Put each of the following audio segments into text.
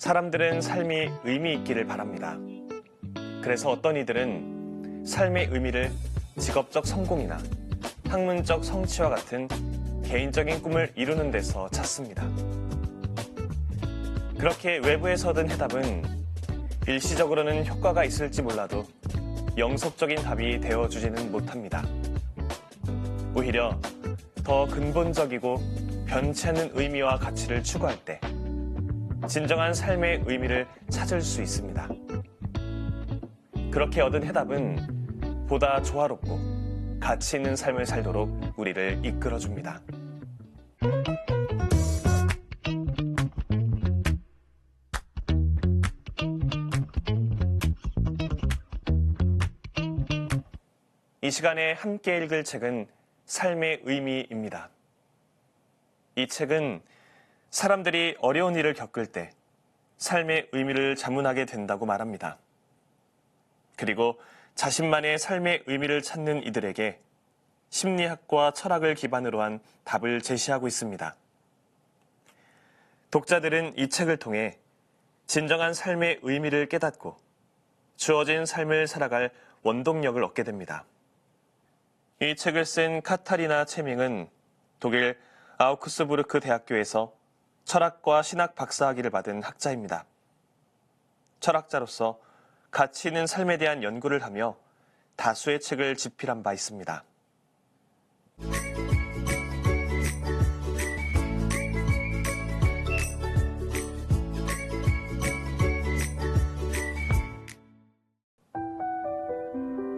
사람들은 삶이 의미 있기를 바랍니다. 그래서 어떤 이들은 삶의 의미를 직업적 성공이나 학문적 성취와 같은 개인적인 꿈을 이루는 데서 찾습니다. 그렇게 외부에서 얻은 해답은 일시적으로는 효과가 있을지 몰라도 영속적인 답이 되어주지는 못합니다. 오히려 더 근본적이고 변치 않는 의미와 가치를 추구할 때 진정한 삶의 의미를 찾을 수 있습니다. 그렇게 얻은 해답은 보다 조화롭고 가치 있는 삶을 살도록 우리를 이끌어줍니다. 이 시간에 함께 읽을 책은 삶의 의미입니다. 이 책은 사람들이 어려운 일을 겪을 때 삶의 의미를 자문하게 된다고 말합니다. 그리고 자신만의 삶의 의미를 찾는 이들에게 심리학과 철학을 기반으로 한 답을 제시하고 있습니다. 독자들은 이 책을 통해 진정한 삶의 의미를 깨닫고 주어진 삶을 살아갈 원동력을 얻게 됩니다. 이 책을 쓴 카타리나 체밍은 독일 아우크스부르크 대학교에서 철학과 신학 박사학위를 받은 학자입니다. 철학자로서 가치 있는 삶에 대한 연구를 하며 다수의 책을 집필한 바 있습니다.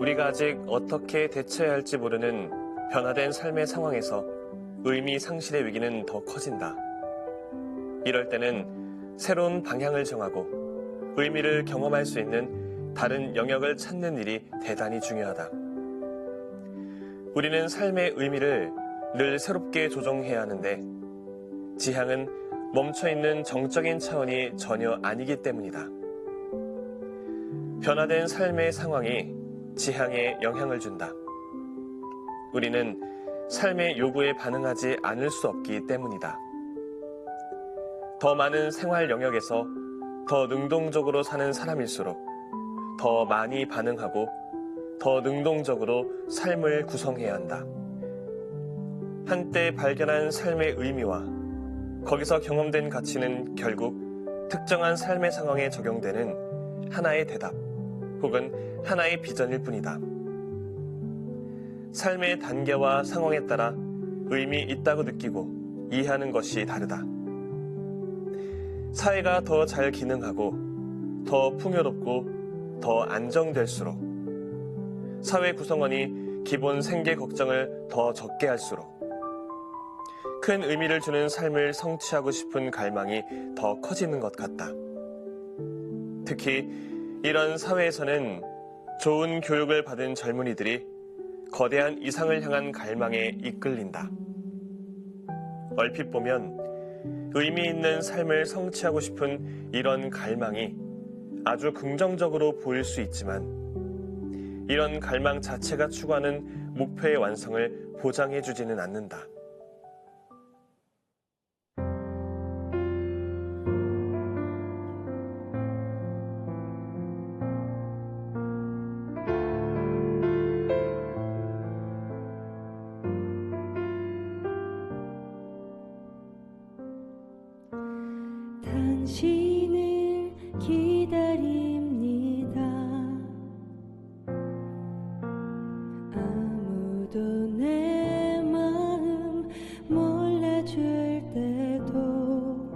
우리가 아직 어떻게 대처해야 할지 모르는 변화된 삶의 상황에서 의미 상실의 위기는 더 커진다. 이럴 때는 새로운 방향을 정하고 의미를 경험할 수 있는 다른 영역을 찾는 일이 대단히 중요하다. 우리는 삶의 의미를 늘 새롭게 조정해야 하는데 지향은 멈춰있는 정적인 차원이 전혀 아니기 때문이다. 변화된 삶의 상황이 지향에 영향을 준다. 우리는 삶의 요구에 반응하지 않을 수 없기 때문이다. 더 많은 생활 영역에서 더 능동적으로 사는 사람일수록 더 많이 반응하고 더 능동적으로 삶을 구성해야 한다. 한때 발견한 삶의 의미와 거기서 경험된 가치는 결국 특정한 삶의 상황에 적용되는 하나의 대답 혹은 하나의 비전일 뿐이다. 삶의 단계와 상황에 따라 의미 있다고 느끼고 이해하는 것이 다르다. 사회가 더 잘 기능하고 더 풍요롭고 더 안정될수록 사회 구성원이 기본 생계 걱정을 더 적게 할수록 큰 의미를 주는 삶을 성취하고 싶은 갈망이 더 커지는 것 같다. 특히 이런 사회에서는 좋은 교육을 받은 젊은이들이 거대한 이상을 향한 갈망에 이끌린다. 얼핏 보면 의미 있는 삶을 성취하고 싶은 이런 갈망이 아주 긍정적으로 보일 수 있지만 이런 갈망 자체가 추구하는 목표의 완성을 보장해주지는 않는다. 당신을 기다립니다. 아무도 내 마음 몰라줄 때도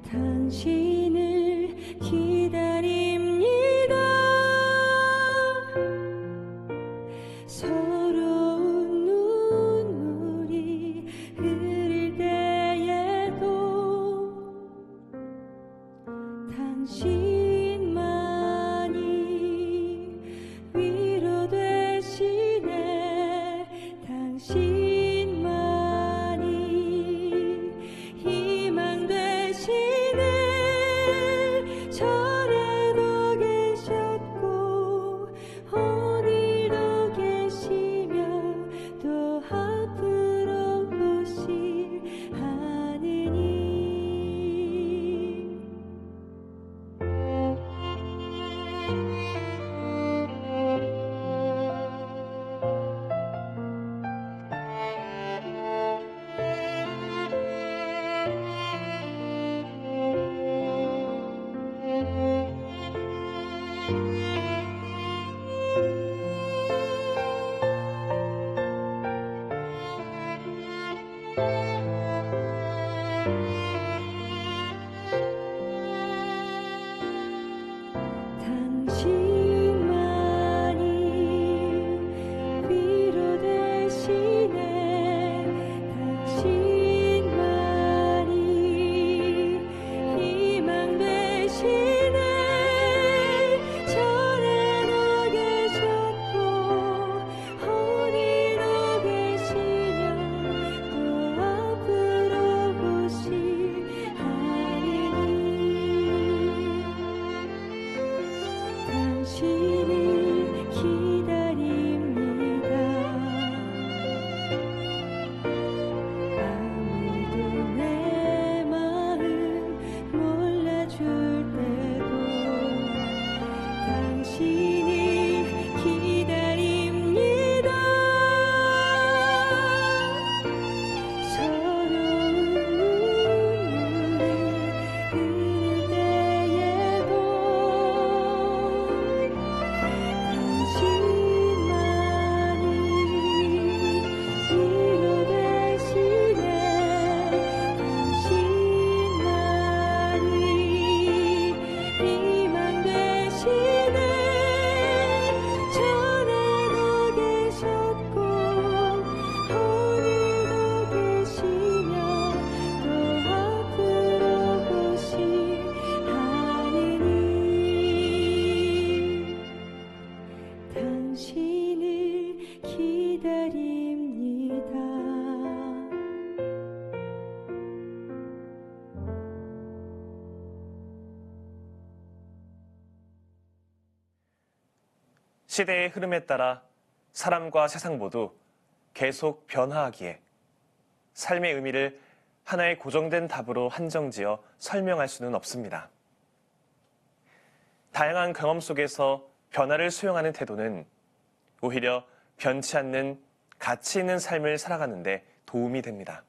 당신을 기다립니다. 서러운 눈물이 흐를 때에도 당신만 당신만이 위로 되시네. 당신만이 희망 되시네. 전에도 계셨고 오늘도 계시며 또 앞으로 오시하리니 당신을 기다립니다. 아무도 내 마음 몰라줄 때도 당신을 기다립니다. 서러운 눈물이 흐를 때에도 당신만이 위로 되시네. 당신만이 희망 되시네. 전에도 계셨고 오늘도 계시며 또 앞으로 오시하리니 당신을 기다립니다. 시대의 흐름에 따라 사람과 세상 모두 계속 변화하기에 삶의 의미를 하나의 고정된 답으로 한정지어 설명할 수는 없습니다. 다양한 경험 속에서 변화를 수용하는 태도는 오히려 변치 않는 가치 있는 삶을 살아가는 데 도움이 됩니다.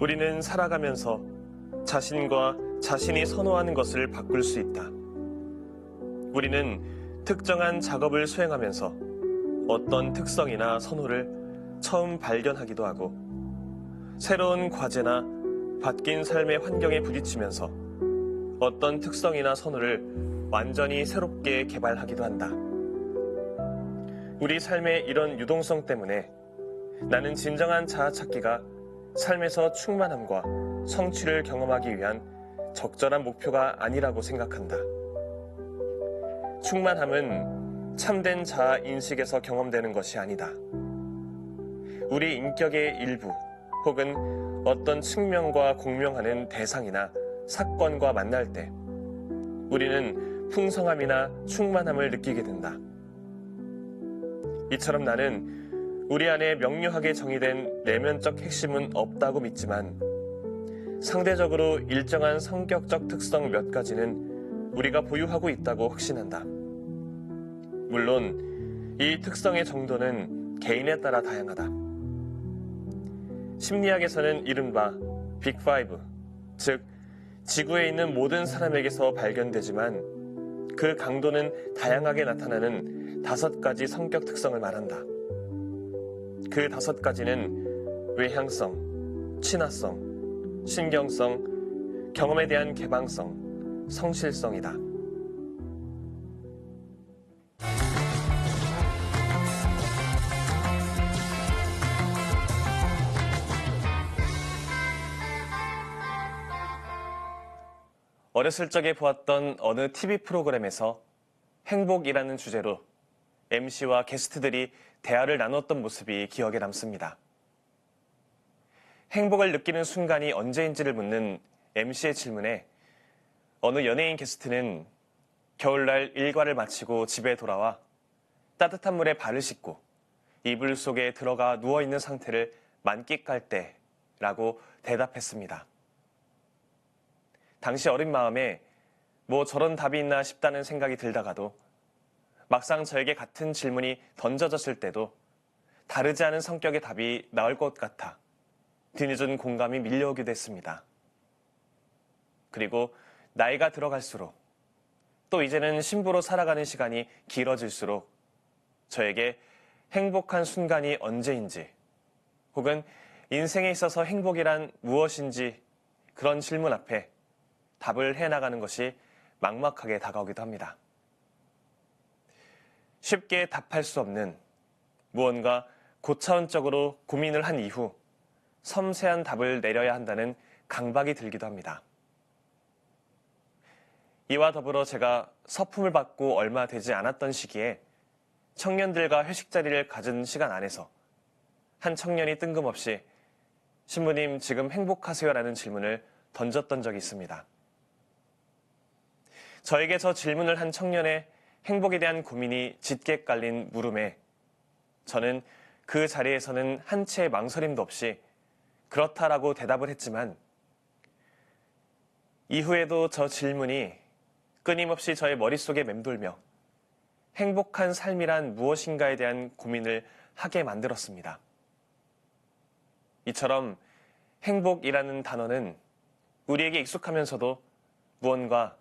우리는 살아가면서 자신과 자신이 선호하는 것을 바꿀 수 있다. 우리는 특정한 작업을 수행하면서 어떤 특성이나 선호를 처음 발견하기도 하고 새로운 과제나 바뀐 삶의 환경에 부딪히면서 어떤 특성이나 선호를 완전히 새롭게 개발하기도 한다. 우리 삶의 이런 유동성 때문에 나는 진정한 자아 찾기가 삶에서 충만함과 성취를 경험하기 위한 적절한 목표가 아니라고 생각한다. 충만함은 참된 자아 인식에서 경험되는 것이 아니다. 우리 인격의 일부 혹은 어떤 측면과 공명하는 대상이나 사건과 만날 때 우리는 풍성함이나 충만함을 느끼게 된다. 이처럼 나는 우리 안에 명료하게 정의된 내면적 핵심은 없다고 믿지만 상대적으로 일정한 성격적 특성 몇 가지는 우리가 보유하고 있다고 확신한다. 물론 이 특성의 정도는 개인에 따라 다양하다. 심리학에서는 이른바 빅5, 즉 지구에 있는 모든 사람에게서 발견되지만 그 강도는 다양하게 나타나는 5가지 성격 특성을 말한다. 그 5가지는 외향성, 친화성, 신경성, 경험에 대한 개방성, 성실성이다. 어렸을 적에 보았던 어느 TV 프로그램에서 행복이라는 주제로 MC와 게스트들이 대화를 나눴던 모습이 기억에 남습니다. 행복을 느끼는 순간이 언제인지를 묻는 MC의 질문에 어느 연예인 게스트는 겨울날 일과를 마치고 집에 돌아와 따뜻한 물에 발을 씻고 이불 속에 들어가 누워있는 상태를 만끽할 때라고 대답했습니다. 당시 어린 마음에 뭐 저런 답이 있나 싶다는 생각이 들다가도 막상 저에게 같은 질문이 던져졌을 때도 다르지 않은 성격의 답이 나올 것 같아 뒤늦은 공감이 밀려오기도 했습니다. 그리고 나이가 들어갈수록 또 이제는 신부로 살아가는 시간이 길어질수록 저에게 행복한 순간이 언제인지, 혹은 인생에 있어서 행복이란 무엇인지 그런 질문 앞에 답을 해나가는 것이 막막하게 다가오기도 합니다. 쉽게 답할 수 없는 무언가 고차원적으로 고민을 한 이후 섬세한 답을 내려야 한다는 강박이 들기도 합니다. 이와 더불어 제가 서품을 받고 얼마 되지 않았던 시기에 청년들과 회식 자리를 가진 시간 안에서 한 청년이 뜬금없이 신부님 지금 행복하세요라는 질문을 던졌던 적이 있습니다. 저에게 저 질문을 한 청년의 행복에 대한 고민이 짙게 깔린 물음에 저는 그 자리에서는 한 채의 망설임도 없이 그렇다라고 대답을 했지만 이후에도 저 질문이 끊임없이 저의 머릿속에 맴돌며 행복한 삶이란 무엇인가에 대한 고민을 하게 만들었습니다. 이처럼 행복이라는 단어는 우리에게 익숙하면서도 무언가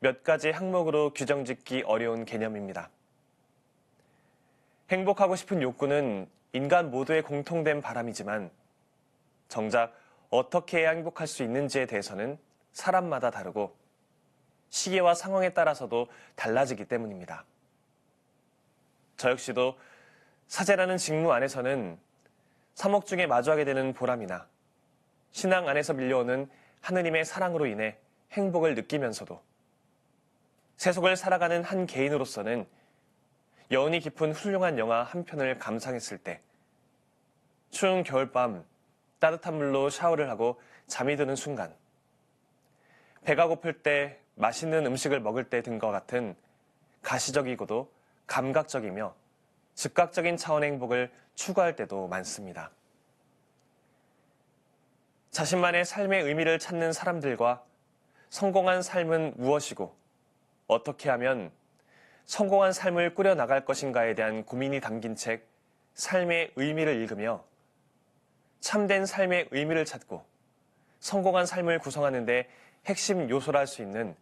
몇 가지 항목으로 규정짓기 어려운 개념입니다. 행복하고 싶은 욕구는 인간 모두의 공통된 바람이지만 정작 어떻게 해야 행복할 수 있는지에 대해서는 사람마다 다르고 시기와 상황에 따라서도 달라지기 때문입니다. 저 역시도 사제라는 직무 안에서는 사목 중에 마주하게 되는 보람이나 신앙 안에서 밀려오는 하느님의 사랑으로 인해 행복을 느끼면서도 세속을 살아가는 한 개인으로서는 여운이 깊은 훌륭한 영화 한 편을 감상했을 때 추운 겨울밤 따뜻한 물로 샤워를 하고 잠이 드는 순간 배가 고플 때 맛있는 음식을 먹을 때 등과 같은 가시적이고도 감각적이며 즉각적인 차원의 행복을 추구할 때도 많습니다. 자신만의 삶의 의미를 찾는 사람들과 성공한 삶은 무엇이고 어떻게 하면 성공한 삶을 꾸려나갈 것인가에 대한 고민이 담긴 책 삶의 의미를 읽으며 참된 삶의 의미를 찾고 성공한 삶을 구성하는 데 핵심 요소라 할 수 있는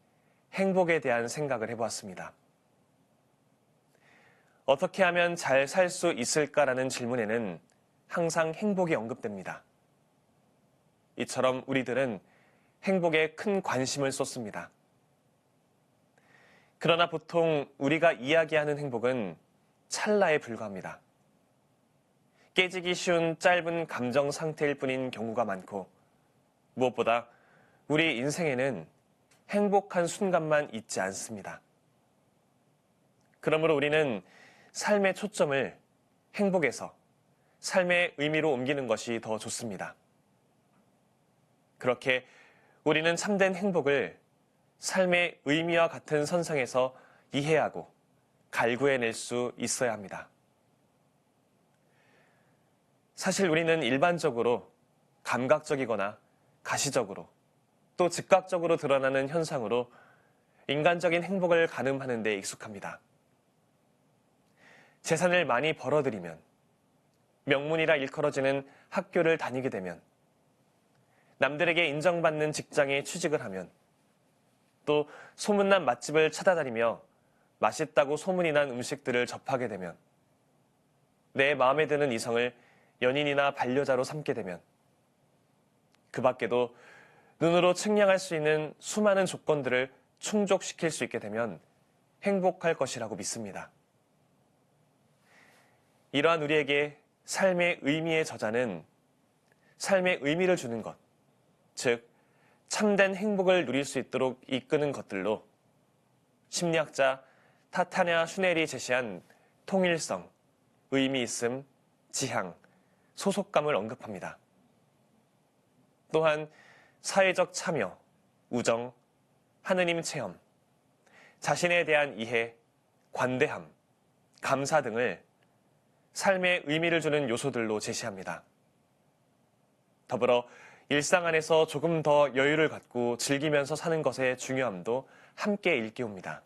행복에 대한 생각을 해보았습니다. 어떻게 하면 잘 살 수 있을까라는 질문에는 항상 행복이 언급됩니다. 이처럼 우리들은 행복에 큰 관심을 쏟습니다. 그러나 보통 우리가 이야기하는 행복은 찰나에 불과합니다. 깨지기 쉬운 짧은 감정 상태일 뿐인 경우가 많고 무엇보다 우리 인생에는 행복한 순간만 있지 않습니다. 그러므로 우리는 삶의 초점을 행복에서 삶의 의미로 옮기는 것이 더 좋습니다. 그렇게 우리는 참된 행복을 삶의 의미와 같은 선상에서 이해하고 갈구해낼 수 있어야 합니다. 사실 우리는 일반적으로 감각적이거나 가시적으로 또 즉각적으로 드러나는 현상으로 인간적인 행복을 가늠하는 데 익숙합니다. 재산을 많이 벌어들이면, 명문이라 일컬어지는 학교를 다니게 되면, 남들에게 인정받는 직장에 취직을 하면, 또 소문난 맛집을 찾아다니며 맛있다고 소문이 난 음식들을 접하게 되면, 내 마음에 드는 이성을 연인이나 반려자로 삼게 되면, 그 밖에도 눈으로 측량할 수 있는 수많은 조건들을 충족시킬 수 있게 되면 행복할 것이라고 믿습니다. 이러한 우리에게 삶의 의미의 저자는 삶의 의미를 주는 것, 즉 참된 행복을 누릴 수 있도록 이끄는 것들로 심리학자 타타냐 슈넬이 제시한 통일성, 의미있음, 지향, 소속감을 언급합니다. 또한 사회적 참여, 우정, 하느님 체험, 자신에 대한 이해, 관대함, 감사 등을 삶의 의미를 주는 요소들로 제시합니다. 더불어 일상 안에서 조금 더 여유를 갖고 즐기면서 사는 것의 중요함도 함께 일깨웁니다.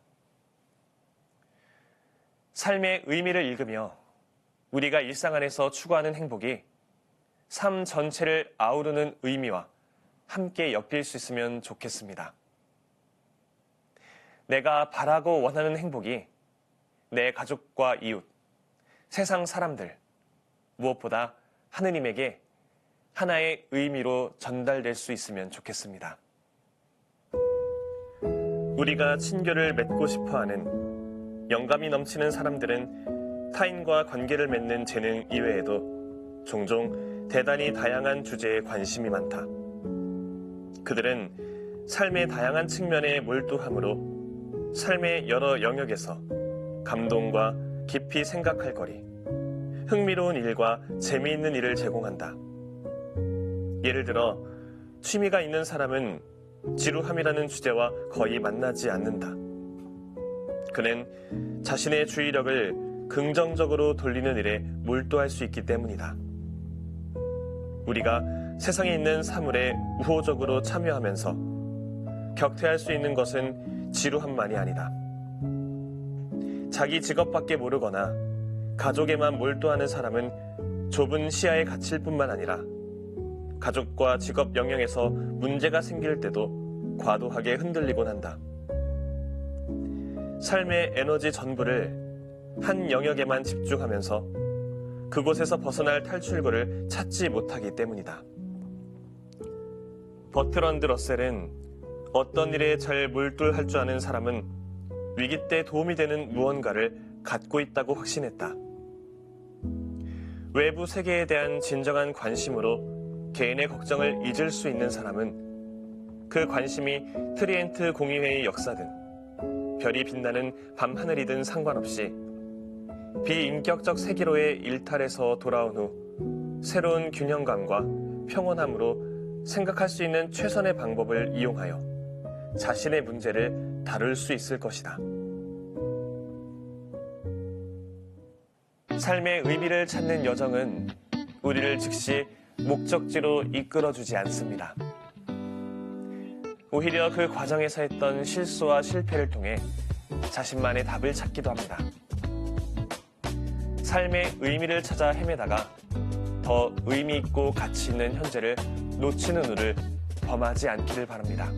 삶의 의미를 읽으며 우리가 일상 안에서 추구하는 행복이 삶 전체를 아우르는 의미와 함께 엮일 수 있으면 좋겠습니다. 내가 바라고 원하는 행복이 내 가족과 이웃, 세상 사람들, 무엇보다 하느님에게 하나의 의미로 전달될 수 있으면 좋겠습니다. 우리가 친교를 맺고 싶어하는 영감이 넘치는 사람들은 타인과 관계를 맺는 재능 이외에도 종종 대단히 다양한 주제에 관심이 많다. 그들은 삶의 다양한 측면에 몰두함으로 삶의 여러 영역에서 감동과 깊이 생각할 거리, 흥미로운 일과 재미있는 일을 제공한다. 예를 들어 취미가 있는 사람은 지루함이라는 주제와 거의 만나지 않는다. 그는 자신의 주의력을 긍정적으로 돌리는 일에 몰두할 수 있기 때문이다. 우리가 세상에 있는 사물에 우호적으로 참여하면서 격퇴할 수 있는 것은 지루함만이 아니다. 자기 직업밖에 모르거나 가족에만 몰두하는 사람은 좁은 시야에 갇힐 뿐만 아니라 가족과 직업 영역에서 문제가 생길 때도 과도하게 흔들리곤 한다. 삶의 에너지 전부를 한 영역에만 집중하면서 그곳에서 벗어날 탈출구를 찾지 못하기 때문이다. 버트런드 러셀은 어떤 일에 잘 몰두할 줄 아는 사람은 위기 때 도움이 되는 무언가를 갖고 있다고 확신했다. 외부 세계에 대한 진정한 관심으로 개인의 걱정을 잊을 수 있는 사람은 그 관심이 트리엔트 공의회의 역사든 별이 빛나는 밤하늘이든 상관없이 비인격적 세계로의 일탈에서 돌아온 후 새로운 균형감과 평온함으로 생각할 수 있는 최선의 방법을 이용하여 자신의 문제를 다룰 수 있을 것이다. 삶의 의미를 찾는 여정은 우리를 즉시 목적지로 이끌어주지 않습니다. 오히려 그 과정에서 했던 실수와 실패를 통해 자신만의 답을 찾기도 합니다. 삶의 의미를 찾아 헤매다가 더 의미 있고 가치 있는 현재를 놓치는 우를 범하지 않기를 바랍니다.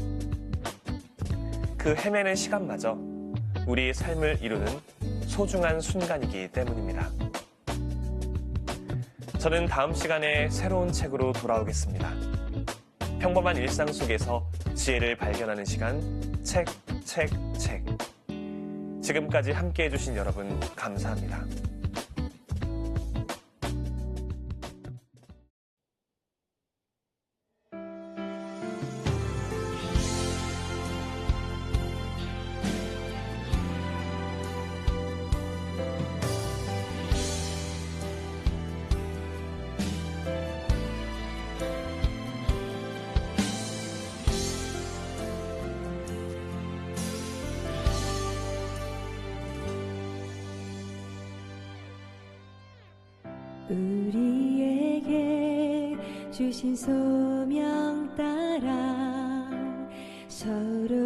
그 헤매는 시간마저 우리의 삶을 이루는 소중한 순간이기 때문입니다. 저는 다음 시간에 새로운 책으로 돌아오겠습니다. 평범한 일상 속에서 지혜를 발견하는 시간, 책. 지금까지 함께 해주신 여러분 감사합니다. 우리에게 주신 소명 따라 서로